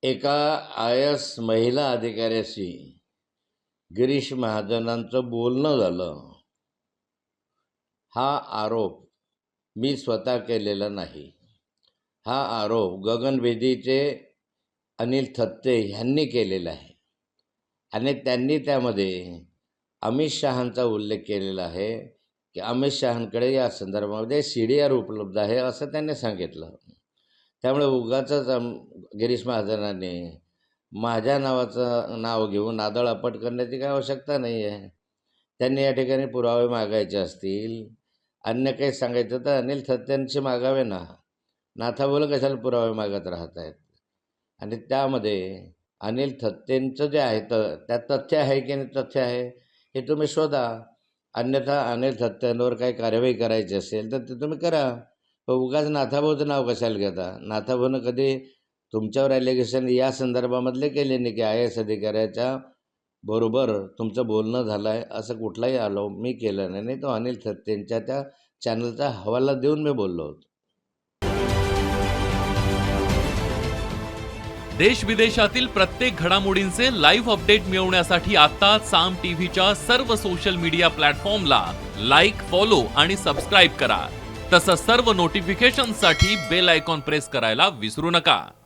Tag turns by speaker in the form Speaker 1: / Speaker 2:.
Speaker 1: एका आय-एस महिला अधिकाऱ्याशी गिरीश महाजनांचं बोलणं झालं. हा आरोप मी स्वतः केलेला नाही. हा आरोप गगनभेदीचे अनिल थत्ते यांनी केलेला आहे आणि त्यांनी त्यामध्ये अमित शहांचा उल्लेख केलेला आहे की अमित शहांकडे या संदर्भामध्ये CDR उपलब्ध आहे असं त्यांनी सांगितलं. त्यामुळे उगाचच गिरीश महाजनांनी माझ्या नावाचं नाव घेऊन नादळ आपट करण्याची काही आवश्यकता नाही आहे. त्यांनी या ठिकाणी पुरावे मागायचे असतील, अन्य काही सांगायचं तर अनिल थत्तेंशी मागावे ना. नाथाबोल कशाला पुरावे मागत राहत आहेत. आणि त्यामध्ये अनिल थत्तेंचं जे आहे तर त्यात तथ्य आहे की नाही तथ्य आहे हे तुम्ही शोधा. अन्यथा अनिल थत्तेंवर काही कार्यवाही करायची असेल तर ते तुम्ही करा. पण उगाच नाथाभाऊचं नाव कशाला घेता. नाथाभाऊनं कधी तुमच्यावर ॲलिगेशन या संदर्भामधले केले नाही की IAS अधिकाऱ्याच्या बरोबर तुमचं बोलणं झालं आहे असं कुठलाही आरोप मी केलं नाही. तो अनिल थत्तेंच्या त्या चॅनलचा हवाला देऊन मी बोललो होतो.
Speaker 2: देश विदेशातील प्रत्येक घडामोडींचे लाईव्ह अपडेट मिळवण्यासाठी आता साम टीव्हीच्या सर्व सोशल मीडिया प्लॅटफॉर्मला लाईक, फॉलो आणि सबस्क्राईब करा. तसंच सर्व नोटिफिकेशनसाठी बेल आयकॉन प्रेस करायला विसरू नका.